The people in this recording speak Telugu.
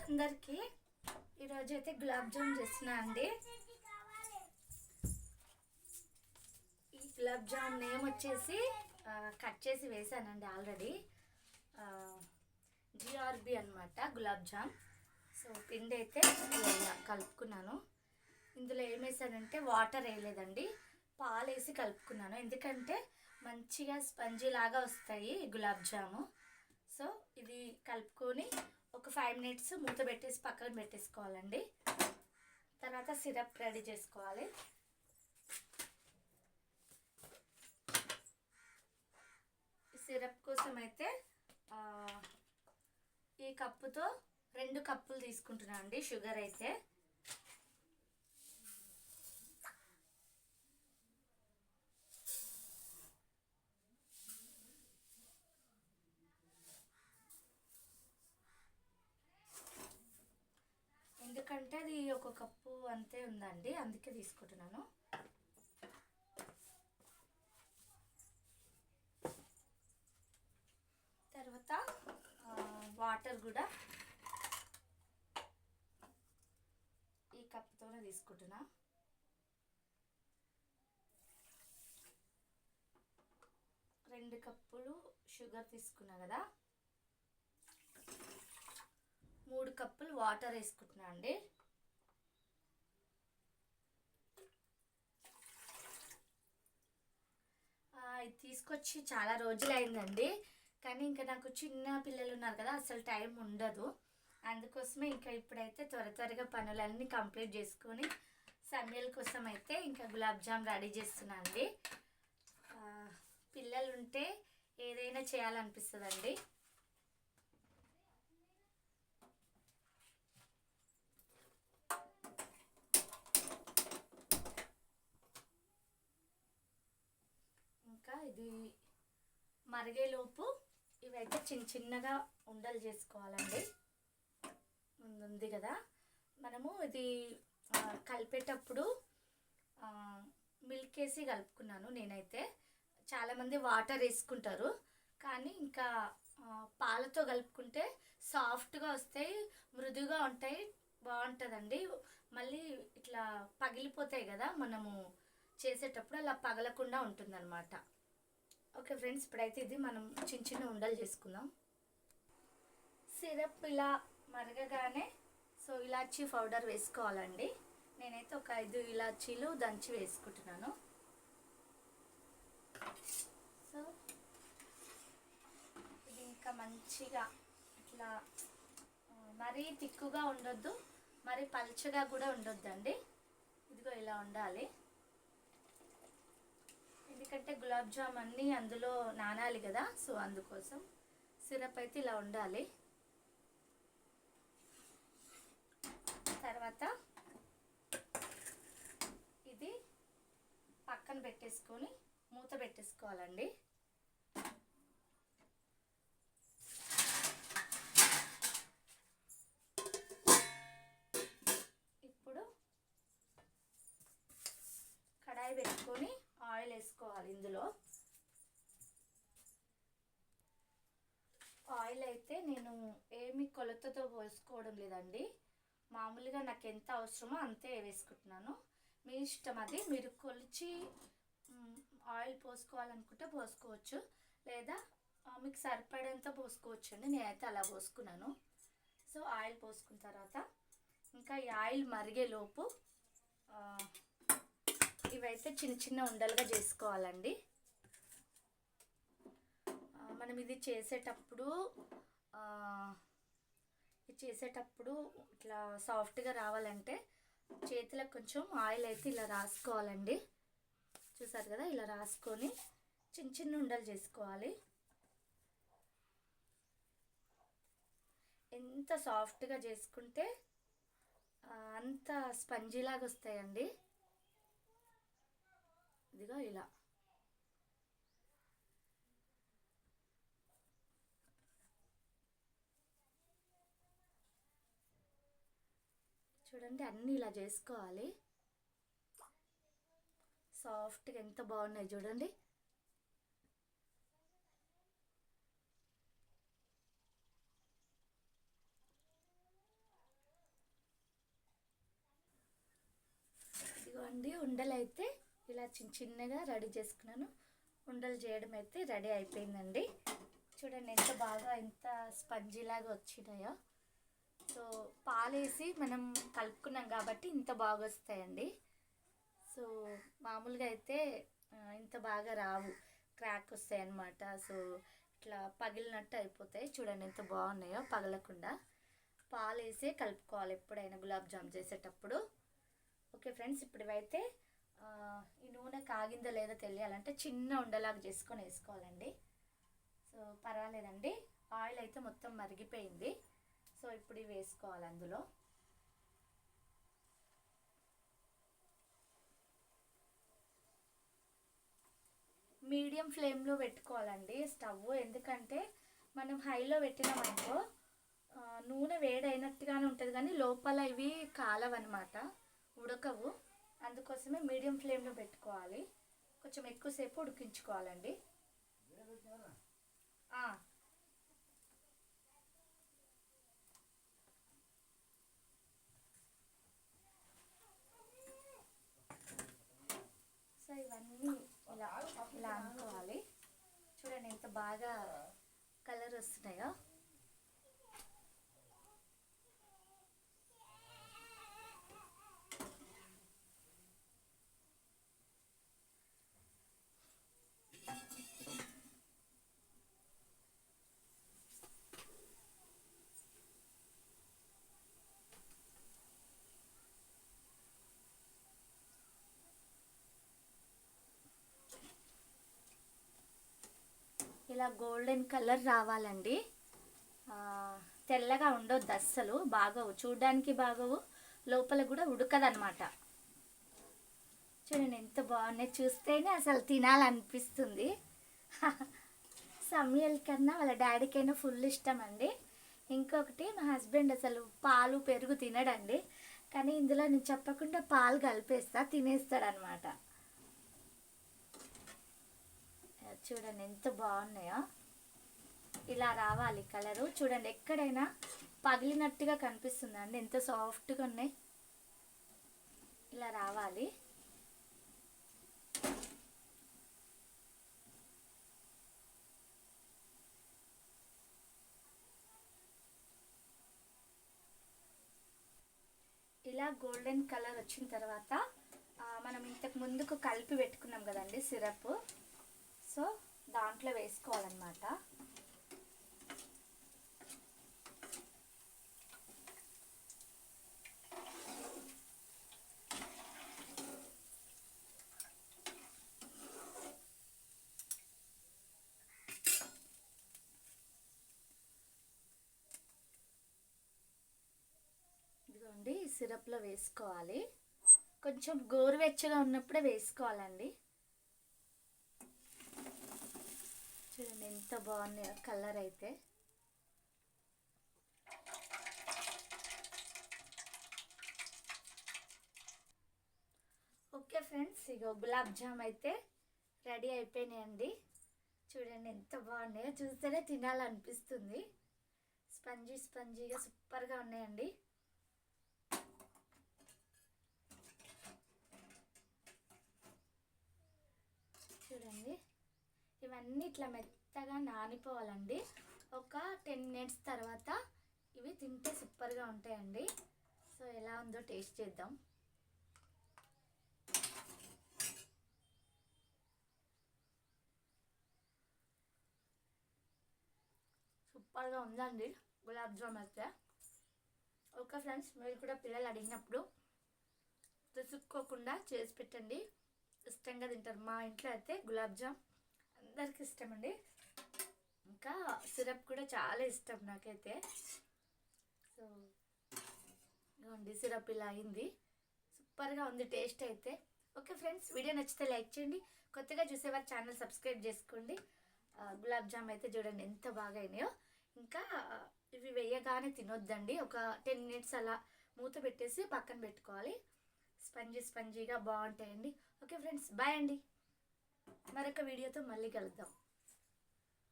అందరికీ ఈరోజు అయితే గులాబ్ జామ్ చేస్తున్నా అండి. ఈ గులాబ్ జామ్ నేమ్ వచ్చేసి కట్ చేసి వేసానండి ఆల్రెడీ. జిఆర్బి అనమాట గులాబ్ జామ్. సో పిండి అయితే ఇలా కలుపుకున్నాను. ఇందులో ఏం వేసానంటే వాటర్ వేయలేదండి, పాలు వేసి కలుపుకున్నాను. ఎందుకంటే మంచిగా స్పంజీ లాగా వస్తాయి గులాబ్ జాము. సో ఇది కలుపుకొని ఒక 5 మినిట్స్ మూత పెట్టేసి పక్కన పెట్టేసుకోవాలండి. తర్వాత సిరప్ రెడీ చేసుకోవాలి. సిరప్ కోసం అయితే ఈ కప్పుతో 2 కప్పులు తీసుకుంటున్నాను అండి షుగర్ అయితే. ఎందుకంటే అది ఒక కప్పు అంతే ఉందండి, అందుకే తీసుకుంటున్నాను. తర్వాత వాటర్ కూడా ఈ కప్పుతోనే తీసుకుంటున్నా. రెండు కప్పులు షుగర్ తీసుకున్నా కదా, 3 కప్పులు వాటర్ వేసుకుంటున్నా అండి. ఇది తీసుకొచ్చి చాలా రోజులు అయిందండి, కానీ ఇంకా నాకు చిన్న పిల్లలు ఉన్నారు కదా, అసలు టైం ఉండదు. అందుకోసమే ఇంకా ఇప్పుడైతే త్వరగా పనులన్నీ కంప్లీట్ చేసుకొని సమయాల కోసం అయితే ఇంకా గులాబ్ జామ్ రెడీ చేస్తున్నా అండి. పిల్లలు ఉంటే ఏదైనా చేయాలనిపిస్తుందండి. ఇంకా ఇది మరిగేలోపు ఇవైతే చిన్నగా ఉండలు చేసుకోవాలండి. ఉంది కదా, మనము ఇది కలిపేటప్పుడు మిల్క్ వేసి కలుపుకున్నాను నేనైతే. చాలామంది వాటర్ వేసుకుంటారు, కానీ ఇంకా పాలతో కలుపుకుంటే సాఫ్ట్గా వస్తాయి, మృదువుగా ఉంటాయి, బాగుంటుందండి. మళ్ళీ ఇట్లా పగిలిపోతాయి కదా మనము చేసేటప్పుడు, అలా పగలకుండా ఉంటుందన్నమాట. ఓకే ఫ్రెండ్స్, ఇప్పుడైతే ఇది మనం చిన్న ఉండలు చేసుకుందాం. సిరప్ ఇలా మరగగానే సో ఇలాచీ పౌడర్ వేసుకోవాలండి. నేనైతే ఒక 5 ఇలాచీలు దంచి వేసుకుంటున్నాను. సో ఇది ఇంకా మంచిగా ఇట్లా మరీ తిక్కుగా ఉండొద్దు, మరీ పల్చగా కూడా ఉండొద్దండి. ఇదిగో ఇలా ఉండాలి. ఎందుకంటే గులాబ్ జామ్ అన్నీ అందులో నానాలి కదా, సో అందుకోసం సిరప్ అయితే ఇలా ఉండాలి. తర్వాత ఇది పక్కన పెట్టేసుకొని మూత పెట్టేసుకోవాలండి. ఇప్పుడు కడాయి పెట్టుకొని ఆయిల్ వేసుకోవాలి. ఇందులో ఆయిల్ అయితే నేను ఏమి కొలతతో పోసుకోవడం లేదండి, మామూలుగా నాకు ఎంత అవసరమో అంతే వేసుకుంటున్నాను. మీ ఇష్టం అది, మీరు కొలిచి ఆయిల్ పోసుకోవాలనుకుంటే పోసుకోవచ్చు, లేదా మీకు సరిపడేంత పోసుకోవచ్చు అండి. నేనైతే అలా పోసుకున్నాను. సో ఆయిల్ పోసుకున్న తర్వాత ఇంకా ఈ ఆయిల్ మరిగేలోపు ఇవైతే చిన్న ఉండలుగా చేసుకోవాలండి. మనం ఇది చేసేటప్పుడు ఇట్లా సాఫ్ట్గా రావాలంటే చేతులకు కొంచెం ఆయిల్ అయితే ఇలా రాసుకోవాలండి. చూసారు కదా, ఇలా రాసుకొని చిన్న ఉండలు చేసుకోవాలి. ఎంత సాఫ్ట్గా చేసుకుంటే అంత స్పంజీలాగా వస్తాయండి. ఇదిగో ఇలా చూడండి, అన్నీ ఇలా చేసుకోవాలి. సాఫ్ట్గా ఎంత బాగున్నాయి చూడండి. ఇదిగోండి ఉండలు అయితే ఇలా చిన్నగా రెడీ చేసుకున్నాను. ఉండలు చేయడం అయితే రెడీ అయిపోయిందండి. చూడండి ఎంత స్పంజీలాగా వచ్చినాయో. సో పాలేసి మనం కలుపుకున్నాం కాబట్టి ఇంత బాగా వస్తాయండి. సో మామూలుగా అయితే ఇంత బాగా రావు, క్రాక్ వస్తాయి అన్నమాట. సో ఇట్లా పగిలినట్టు అయిపోతాయి. చూడండి ఎంత బాగున్నాయో, పగలకుండా. పాలు వేసే కలుపుకోవాలి ఎప్పుడైనా గులాబ్ జామ్ చేసేటప్పుడు. ఓకే ఫ్రెండ్స్, ఇప్పుడు ఇవైతే ఈ నూనె కాగిందో లేదో తెలియాలంటే చిన్న ఉండలాగా చేసుకొని వేసుకోవాలండి. సో పర్వాలేదండి, ఆయిల్ అయితే మొత్తం మరిగిపోయింది. సో ఇప్పుడు ఇవి వేసుకోవాలి అందులో. మీడియం ఫ్లేమ్లో పెట్టుకోవాలండి స్టవ్. ఎందుకంటే మనం హైలో పెట్టినామనుకో నూనె వేడైనట్టుగానే ఉంటుంది కానీ లోపల ఇవి కాలవన్నమాట, ఉడకవు. అందుకోసమే మీడియం ఫ్లేమ్లో పెట్టుకోవాలి. కొంచెం ఎక్కువసేపు ఉడికించుకోవాలండి. సో ఇవన్నీ ఇలా ఇలా అనుకోవాలి. చూడండి ఎంత బాగా కలర్ వస్తున్నాయో. ఇలా గోల్డెన్ కలర్ రావాలండి. తెల్లగా ఉండొద్దు అస్సలు, బాగోవు, చూడ్డానికి బాగోవు, లోపల కూడా ఉడకదనమాట. చూడండి ఎంత బాగున్నాయి, చూస్తేనే అసలు తినాలనిపిస్తుంది. సమయల్ కన్నా వాళ్ళ డాడీకైనా ఫుల్ ఇష్టం అండి. ఇంకొకటి మా హస్బెండ్ అసలు పాలు పెరుగు తినడండి, కానీ ఇందులో నేను చెప్పకుండా పాలు కలిపేస్తా, తినేస్తాడనమాట. చూడండి ఎంత బాగున్నాయో. ఇలా రావాలి కలరు. చూడండి ఎక్కడైనా పగిలినట్టుగా కనిపిస్తుందండి, ఎంత సాఫ్ట్గా ఉన్నాయి. ఇలా రావాలి. ఇలా గోల్డెన్ కలర్ వచ్చిన తర్వాత మనం ఇంతకు ముందుకు కలిపి పెట్టుకున్నాం కదండి సిరప్, సో దాంట్లో వేసుకోవాలన్నమాట. ఇదిగోండి సిరప్లో వేసుకోవాలి. కొంచెం గోరువెచ్చగా ఉన్నప్పుడే వేసుకోవాలండి. చూడండి ఎంత బాగున్నాయో కలర్ అయితే. ఓకే ఫ్రెండ్స్, ఇగో గులాబ్ జామ్ అయితే రెడీ అయిపోయినాయండి. చూడండి ఎంత బాగున్నాయో, చూస్తేనే తినాలనిపిస్తుంది. స్పంజీగా సూపర్గా ఉన్నాయండి. చూడండి ఇవన్నీ ఇట్లా మెత్తగా నానిపోవాలండి. ఒక 10 మినిట్స్ తర్వాత ఇవి తింటే సూపర్గా ఉంటాయండి. సో ఎలా ఉందో టేస్ట్ చేద్దాం. సూపర్గా ఉందండి గులాబ్ జామ్ అయితే. ఓకే ఫ్రెండ్స్, మీరు కూడా పిల్లలు అడిగినప్పుడు విసుక్కోకుండా చేసి పెట్టండి, ఇష్టంగా తింటారు. మా ఇంట్లో అయితే గులాబ్ జామ్ అందరికి ఇష్టం అండి. ఇంకా సిరప్ కూడా చాలా ఇష్టం నాకైతే. సో ఇదిగోండి సిరప్ ఇలా అయింది, సూపర్గా ఉంది టేస్ట్ అయితే. ఓకే ఫ్రెండ్స్, వీడియో నచ్చితే లైక్ చేయండి, కొత్తగా చూసేవారు ఛానల్ సబ్స్క్రైబ్ చేసుకోండి. గులాబ్ జామ్ అయితే చూడండి ఎంత బాగా అయినాయో. ఇంకా ఇవి వేయగానే తినొద్దండి, ఒక 10 మినిట్స్ అలా మూత పెట్టేసి పక్కన పెట్టుకోవాలి. స్పంజీగా బాగుంటాయండి. ఓకే ఫ్రెండ్స్, బాయ్ అండి. మరొక వీడియోతో మళ్ళీ కలుద్దాం.